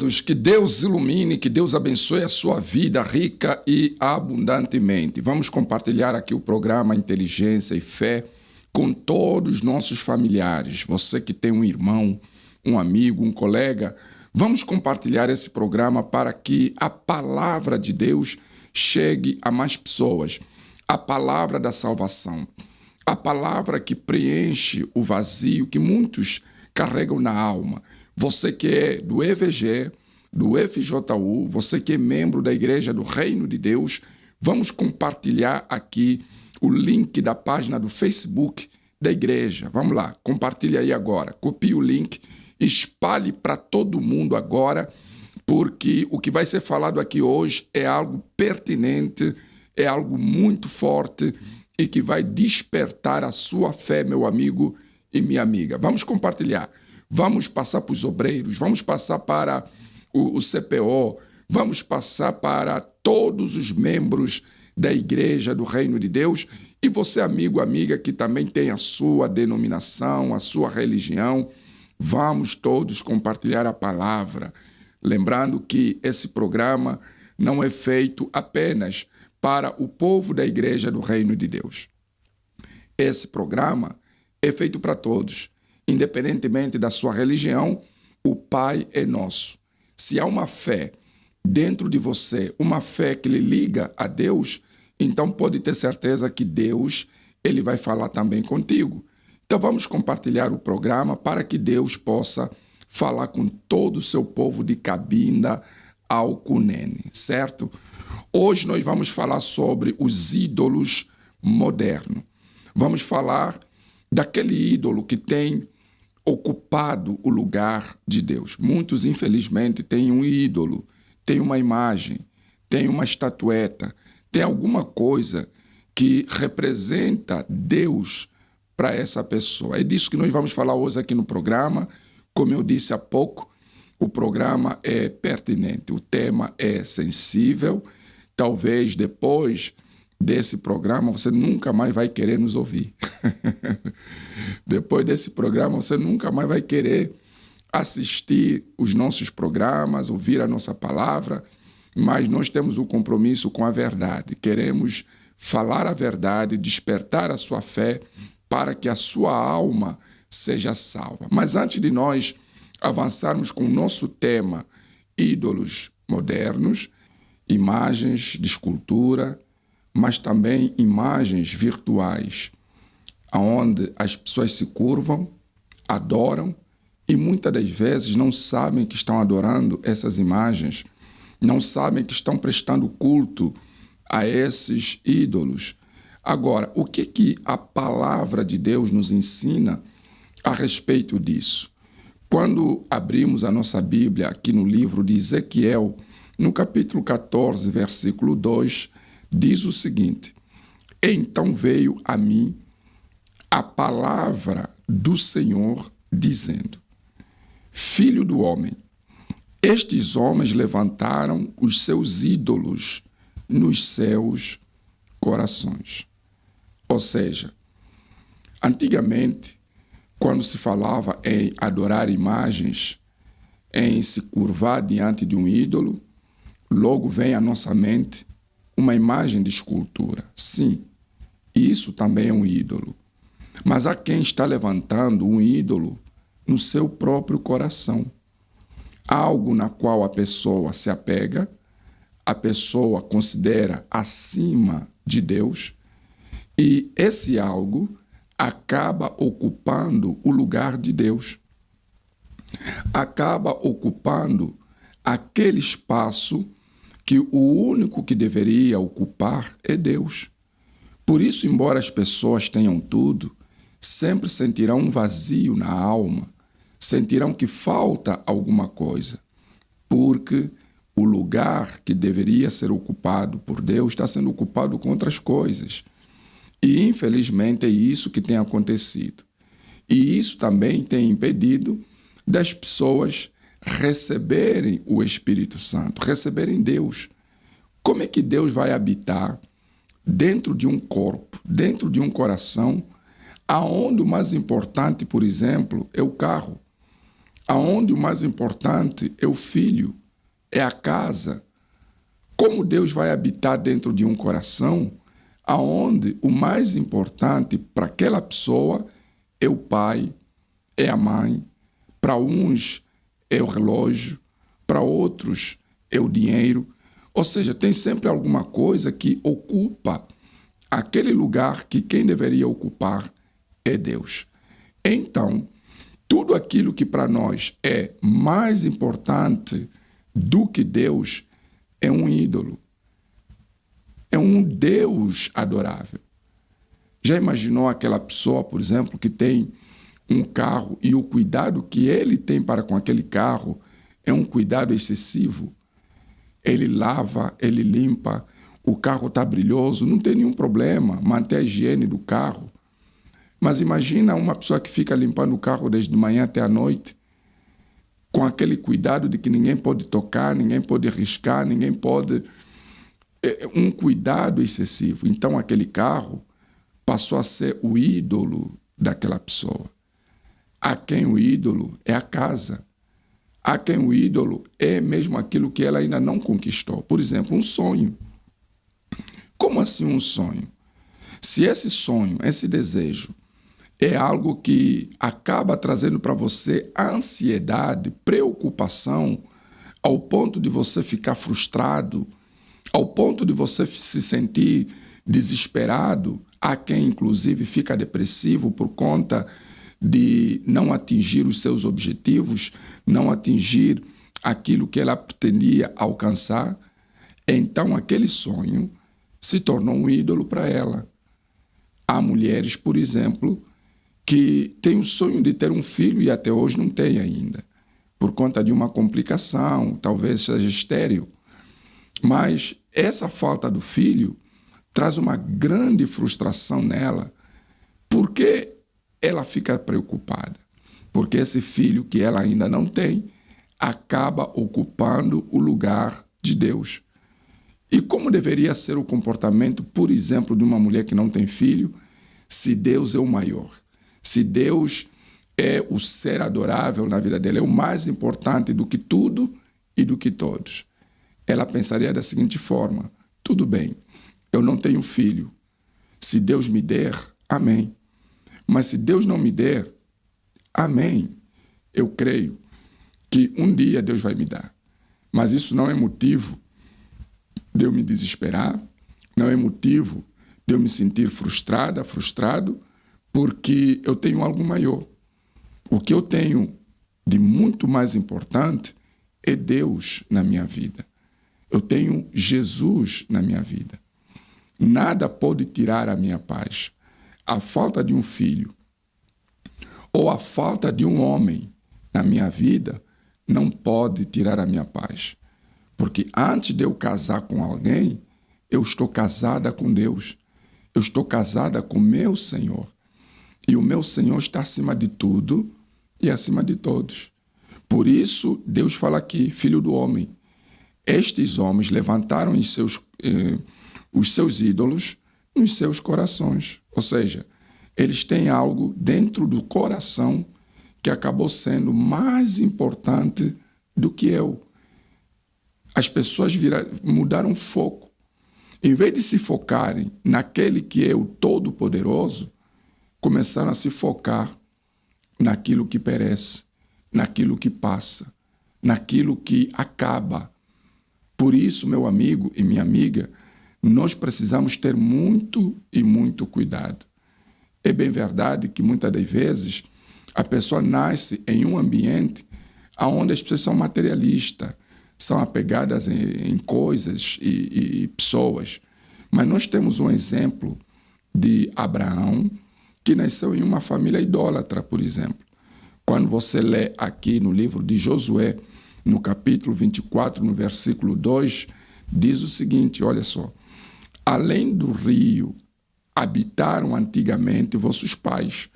todos, que Deus ilumine, que Deus abençoe a sua vida rica e abundantemente. Vamos compartilhar aqui o programa Inteligência e Fé com todos os nossos familiares. Você que tem um irmão, um amigo, um colega, vamos compartilhar esse programa para que a palavra de Deus chegue a mais pessoas. A palavra da salvação, a palavra que preenche o vazio que muitos carregam na alma. Você que é do EVG, do FJU, você que é membro da Igreja do Reino de Deus, vamos compartilhar aqui o link da página do Facebook da igreja. Vamos lá, compartilhe aí agora, copie o link, espalhe para todo mundo agora, porque o que vai ser falado aqui hoje é algo pertinente, é algo muito forte e que vai despertar a sua fé, meu amigo e minha amiga. Vamos compartilhar. Vamos passar para os obreiros, vamos passar para o CPO, vamos passar para todos os membros da Igreja do Reino de Deus e você, amigo, amiga, que também tem a sua denominação, a sua religião, vamos todos compartilhar a palavra. Lembrando que esse programa não é feito apenas para o povo da Igreja do Reino de Deus. Esse programa é feito para todos. Independentemente da sua religião, o Pai é nosso. Se há uma fé dentro de você, uma fé que lhe liga a Deus, então pode ter certeza que Deus, ele vai falar também contigo. Então vamos compartilhar o programa para que Deus possa falar com todo o seu povo de Cabinda ao Cunene, certo? Hoje nós vamos falar sobre os ídolos modernos. Vamos falar daquele ídolo que tem ocupado o lugar de Deus. Muitos, infelizmente, têm um ídolo, têm uma imagem, têm uma estatueta, tem alguma coisa que representa Deus para essa pessoa. É disso que nós vamos falar hoje aqui no programa. Como eu disse há pouco, o programa é pertinente, o tema é sensível. Talvez depois desse programa você nunca mais vai querer nos ouvir. Depois desse programa você nunca mais vai querer assistir os nossos programas, ouvir a nossa palavra, mas nós temos um compromisso com a verdade. Queremos falar a verdade, despertar a sua fé para que a sua alma seja salva. Mas antes de nós avançarmos com o nosso tema, ídolos modernos, imagens de escultura, mas também imagens virtuais, onde as pessoas se curvam, adoram e muitas das vezes não sabem que estão adorando essas imagens, não sabem que estão prestando culto a esses ídolos. Agora, o que a palavra de Deus nos ensina a respeito disso? Quando abrimos a nossa Bíblia aqui no livro de Ezequiel, no capítulo 14, versículo 2, diz o seguinte: então veio a mim a palavra do Senhor, dizendo: Filho do homem, estes homens levantaram os seus ídolos nos seus corações. Ou seja, antigamente, quando se falava em adorar imagens, em se curvar diante de um ídolo, logo vem à nossa mente uma imagem de escultura. Sim, isso também é um ídolo. Mas há quem está levantando um ídolo no seu próprio coração. Algo na qual a pessoa se apega, a pessoa considera acima de Deus, e esse algo acaba ocupando o lugar de Deus. Acaba ocupando aquele espaço que o único que deveria ocupar é Deus. Por isso, embora as pessoas tenham tudo, sempre sentirão um vazio na alma, sentirão que falta alguma coisa, porque o lugar que deveria ser ocupado por Deus está sendo ocupado com outras coisas. E, infelizmente, é isso que tem acontecido. E isso também tem impedido das pessoas receberem o Espírito Santo, receberem Deus. Como é que Deus vai habitar dentro de um corpo, dentro de um coração, aonde o mais importante, por exemplo, é o carro, aonde o mais importante é o filho, é a casa. Como Deus vai habitar dentro de um coração, aonde o mais importante para aquela pessoa é o pai, é a mãe, para uns é o relógio, para outros é o dinheiro. Ou seja, tem sempre alguma coisa que ocupa aquele lugar que quem deveria ocupar é Deus. Então, tudo aquilo que para nós é mais importante do que Deus é um ídolo. É um Deus adorável. Já imaginou aquela pessoa, por exemplo, que tem um carro e o cuidado que ele tem para com aquele carro é um cuidado excessivo? Ele lava, ele limpa, o carro está brilhoso, não tem nenhum problema, manter a higiene do carro. Mas imagina uma pessoa que fica limpando o carro desde manhã até a noite, com aquele cuidado de que ninguém pode tocar, ninguém pode riscar, ninguém pode... um cuidado excessivo. Então aquele carro passou a ser o ídolo daquela pessoa. A quem o ídolo é a casa. A quem o ídolo é mesmo aquilo que ela ainda não conquistou. Por exemplo, um sonho. Como assim um sonho? Se esse sonho, esse desejo, é algo que acaba trazendo para você ansiedade, preocupação, ao ponto de você ficar frustrado, ao ponto de você se sentir desesperado, há quem inclusive fica depressivo por conta de não atingir os seus objetivos, não atingir aquilo que ela pretendia alcançar, então aquele sonho se tornou um ídolo para ela. Há mulheres, por exemplo, que têm o sonho de ter um filho e até hoje não tem ainda, por conta de uma complicação, talvez seja estéril. Mas essa falta do filho traz uma grande frustração nela, porque ela fica preocupada, porque esse filho que ela ainda não tem acaba ocupando o lugar de Deus. E como deveria ser o comportamento, por exemplo, de uma mulher que não tem filho, se Deus é o maior, se Deus é o ser adorável na vida dela, é o mais importante do que tudo e do que todos? Ela pensaria da seguinte forma: tudo bem, eu não tenho filho. Se Deus me der, amém. Mas se Deus não me der, amém. Eu creio que um dia Deus vai me dar. Mas isso não é motivo de eu me desesperar, não é motivo de eu me sentir frustrada, frustrado, porque eu tenho algo maior. O que eu tenho de muito mais importante é Deus na minha vida. Eu tenho Jesus na minha vida. Nada pode tirar a minha paz. A falta de um filho ou a falta de um homem na minha vida não pode tirar a minha paz. Porque antes de eu casar com alguém, eu estou casada com Deus. Eu estou casada com meu Senhor. E o meu Senhor está acima de tudo e acima de todos. Por isso, Deus fala aqui, filho do homem, estes homens levantaram os seus ídolos nos seus corações. Ou seja, eles têm algo dentro do coração que acabou sendo mais importante do que eu. As pessoas mudaram o foco. Em vez de se focarem naquele que é o Todo-Poderoso, começaram a se focar naquilo que perece, naquilo que passa, naquilo que acaba. Por isso, meu amigo e minha amiga, nós precisamos ter muito e muito cuidado. É bem verdade que muitas das vezes a pessoa nasce em um ambiente onde as pessoas são materialistas, são apegadas em coisas e pessoas. Mas nós temos um exemplo de Abraão, que nasceu em uma família idólatra, por exemplo. Quando você lê aqui no livro de Josué, no capítulo 24, no versículo 2, diz o seguinte, olha só: além do rio habitaram antigamente vossos pais,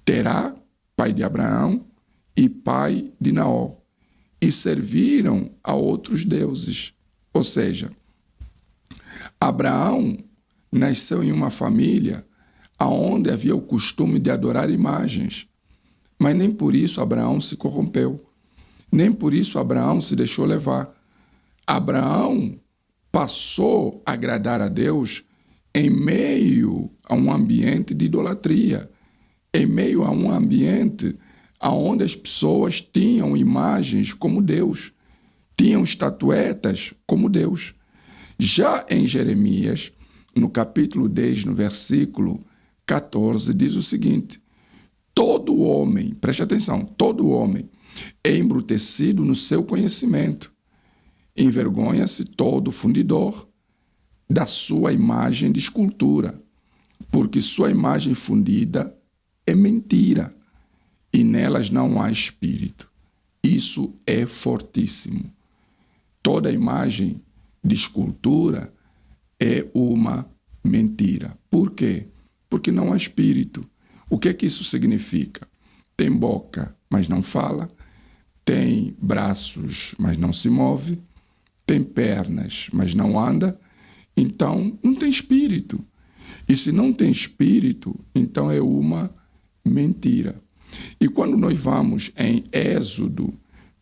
Terá, pai de Abraão, e pai de Naor, e serviram a outros deuses. Ou seja, Abraão nasceu em uma família onde havia o costume de adorar imagens. Mas nem por isso Abraão se corrompeu. Nem por isso Abraão se deixou levar. Abraão passou a agradar a Deus em meio a um ambiente de idolatria, em meio a um ambiente onde as pessoas tinham imagens como Deus, tinham estatuetas como Deus. Já em Jeremias, no capítulo 10, no versículo 14, diz o seguinte: todo homem, preste atenção, todo homem é embrutecido no seu conhecimento. Envergonha-se todo fundidor da sua imagem de escultura, porque sua imagem fundida é mentira e nelas não há espírito. Isso é fortíssimo. Toda imagem de escultura é uma mentira. Por quê? Porque não há espírito. O que é que isso significa? Tem boca, mas não fala. Tem braços, mas não se move. Tem pernas, mas não anda. Então, não tem espírito. E se não tem espírito, então é uma mentira. E quando nós vamos em Êxodo,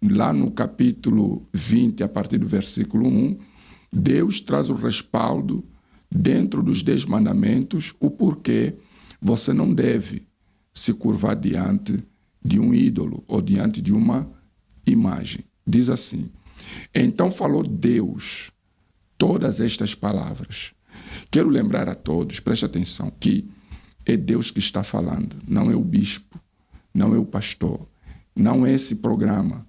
lá no capítulo 20, a partir do versículo 1, Deus traz o respaldo dentro dos 10 mandamentos, o porquê você não deve se curvar diante de um ídolo ou diante de uma imagem. Diz assim: então falou Deus todas estas palavras. Quero lembrar a todos, preste atenção, que é Deus que está falando, não é o bispo, não é o pastor, não é esse programa.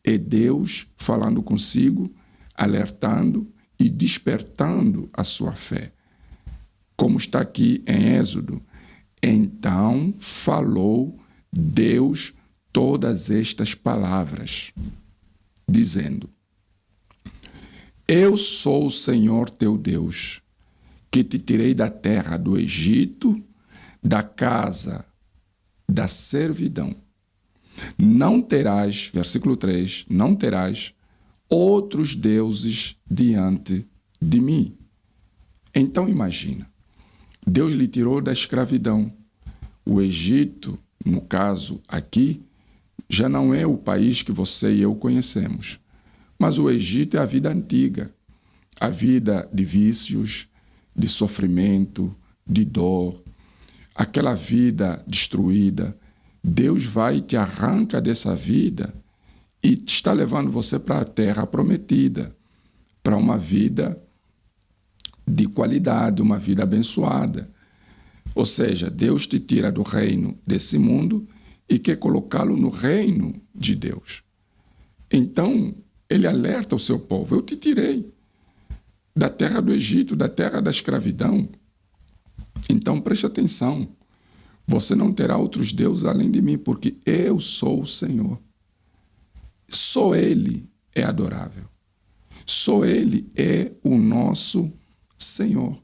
É Deus falando consigo, alertando e despertando a sua fé. Como está aqui em Êxodo: então falou Deus todas estas palavras, dizendo: eu sou o Senhor teu Deus, que te tirei da terra do Egito, da casa da servidão. Não terás, versículo 3, não terás outros deuses diante de mim. Então imagina, Deus lhe tirou da escravidão. O Egito, no caso aqui, já não é o país que você e eu conhecemos. Mas o Egito é a vida antiga, a vida de vícios, de sofrimento, de dor, aquela vida destruída. Deus vai e te arranca dessa vida e está levando você para a terra prometida, para uma vida de qualidade, uma vida abençoada. Ou seja, Deus te tira do reino desse mundo e quer colocá-lo no reino de Deus. Então, ele alerta o seu povo: eu te tirei da terra do Egito, da terra da escravidão. Então, preste atenção. Você não terá outros deuses além de mim, porque eu sou o Senhor. Só Ele é adorável. Só Ele é o nosso Senhor.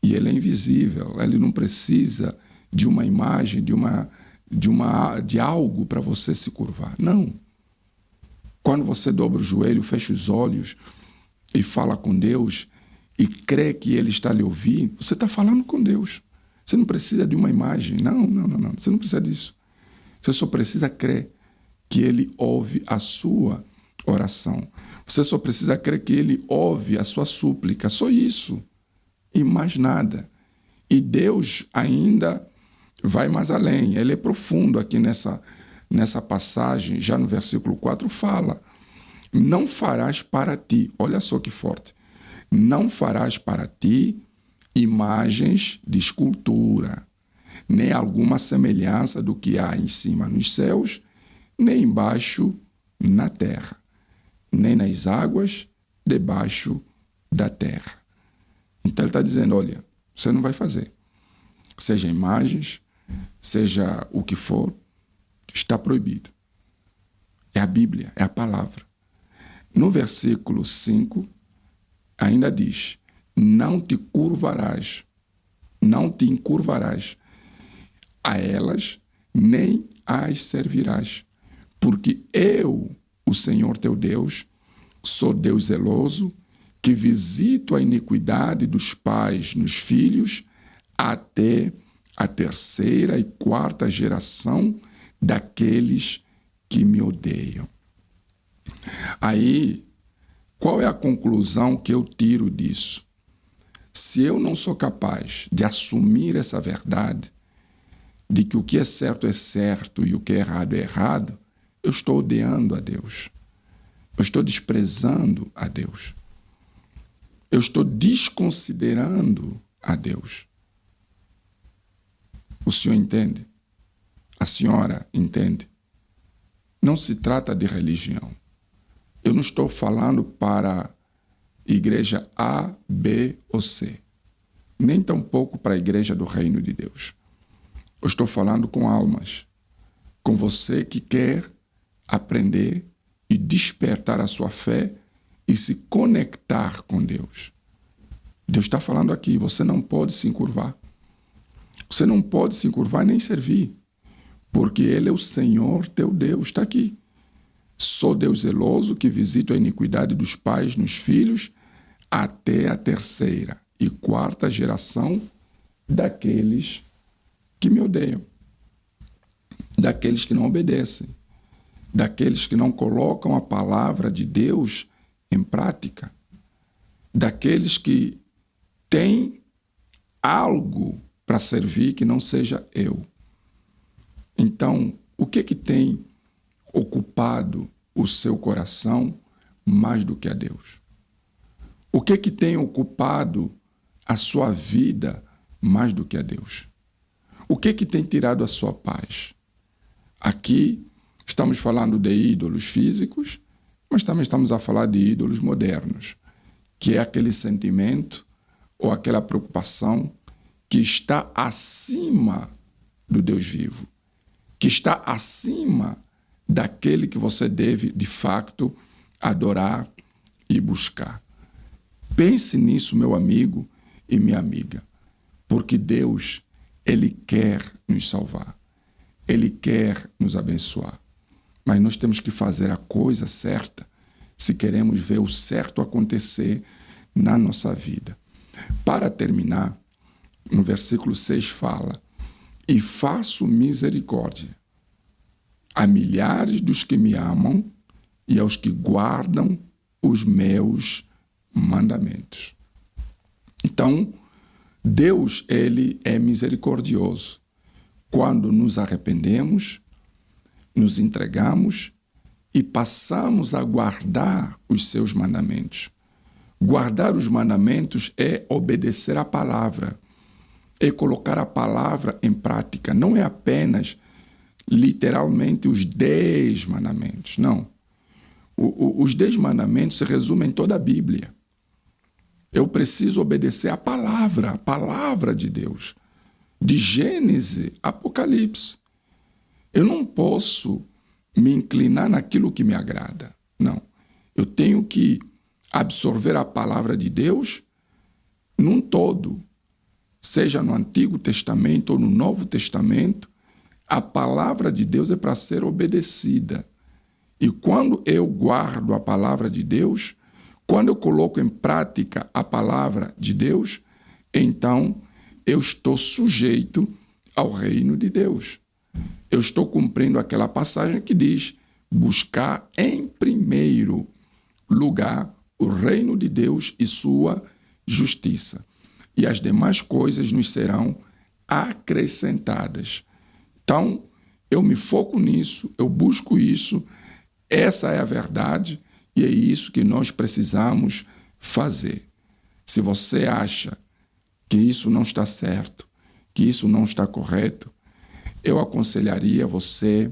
E Ele é invisível. Ele não precisa de uma imagem, de algo para você se curvar. Não. Quando você dobra o joelho, fecha os olhos e fala com Deus e crê que Ele está lhe ouvindo, você está falando com Deus. Você não precisa de uma imagem. Não. Você não precisa disso. Você só precisa crer que Ele ouve a sua oração. Você só precisa crer que Ele ouve a sua súplica. Só isso. E mais nada. E Deus ainda vai mais além. Ele é profundo aqui nessa passagem. Já no versículo 4 fala: não farás para ti. Olha só que forte. Não farás para ti imagens de escultura, nem alguma semelhança do que há em cima nos céus, nem embaixo na terra, nem nas águas debaixo da terra. Então ele está dizendo: olha, você não vai fazer. Seja imagens, seja o que for, está proibido. É a Bíblia, é a palavra. No versículo 5, ainda diz: não te encurvarás a elas, nem as servirás, porque eu, o Senhor teu Deus, sou Deus zeloso, que visito a iniquidade dos pais nos filhos até a 3ª e 4ª geração daqueles que me odeiam. Aí, qual é a conclusão que eu tiro disso? Se eu não sou capaz de assumir essa verdade, de que o que é certo e o que é errado, eu estou odiando a Deus. Eu estou desprezando a Deus. Eu estou desconsiderando a Deus. O senhor entende? A senhora entende? Não se trata de religião. Eu não estou falando para igreja A, B ou C. Nem tampouco para a igreja do Reino de Deus. Eu estou falando com almas. Com você que quer aprender e despertar a sua fé e se conectar com Deus. Deus está falando aqui, você não pode se encurvar. Você não pode se encurvar nem servir, porque Ele é o Senhor teu Deus, está aqui. Sou Deus zeloso que visito a iniquidade dos pais nos filhos até a 3ª e 4ª geração daqueles que me odeiam, daqueles que não obedecem, daqueles que não colocam a palavra de Deus em prática, daqueles que têm algo para servir que não seja eu. Então, o que tem ocupado o seu coração mais do que a Deus? O que tem ocupado a sua vida mais do que a Deus? O que tem tirado a sua paz? Aqui estamos falando de ídolos físicos, mas também estamos a falar de ídolos modernos, que é aquele sentimento ou aquela preocupação que está acima do Deus vivo, que está acima daquele que você deve, de fato, adorar e buscar. Pense nisso, meu amigo e minha amiga, porque Deus, Ele quer nos salvar, Ele quer nos abençoar, mas nós temos que fazer a coisa certa se queremos ver o certo acontecer na nossa vida. Para terminar, no versículo 6 fala: e faço misericórdia a milhares dos que me amam e aos que guardam os meus mandamentos. Então, Deus, Ele é misericordioso quando nos arrependemos, nos entregamos e passamos a guardar os seus mandamentos. Guardar os mandamentos é obedecer a palavra, é colocar a palavra em prática. Não é apenas, literalmente, os 10 mandamentos. Não. Os 10 mandamentos se resumem em toda a Bíblia. Eu preciso obedecer a palavra de Deus. De Gênesis a Apocalipse. Eu não posso me inclinar naquilo que me agrada. Não. Eu tenho que absorver a palavra de Deus num todo. Seja no Antigo Testamento ou no Novo Testamento, a palavra de Deus é para ser obedecida. E quando eu guardo a palavra de Deus, quando eu coloco em prática a palavra de Deus, então eu estou sujeito ao reino de Deus. Eu estou cumprindo aquela passagem que diz: buscar em primeiro lugar o reino de Deus e sua justiça, e as demais coisas nos serão acrescentadas. Então, eu me foco nisso, eu busco isso, essa é a verdade e é isso que nós precisamos fazer. Se você acha que isso não está certo, que isso não está correto, eu aconselharia você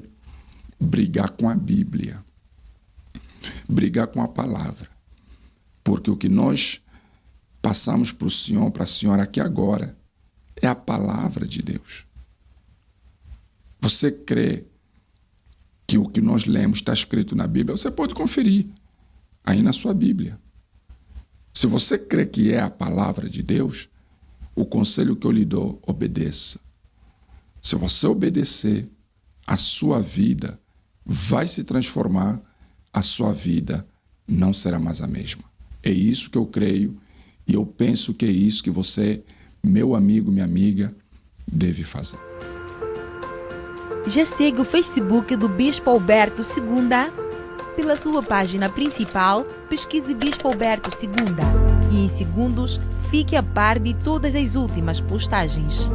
brigar com a Bíblia, brigar com a palavra, porque o que nós passamos para o Senhor, para a senhora aqui agora, é a palavra de Deus. Você crê que o que nós lemos está escrito na Bíblia? Você pode conferir aí na sua Bíblia. Se você crê que é a palavra de Deus, o conselho que eu lhe dou, obedeça. Se você obedecer, a sua vida vai se transformar, a sua vida não será mais a mesma. É isso que eu creio e eu penso que é isso que você, meu amigo, minha amiga, deve fazer. Já segue o Facebook do Bispo Alberto Segunda? Pela sua página principal, pesquise Bispo Alberto Segunda e em segundos fique a par de todas as últimas postagens.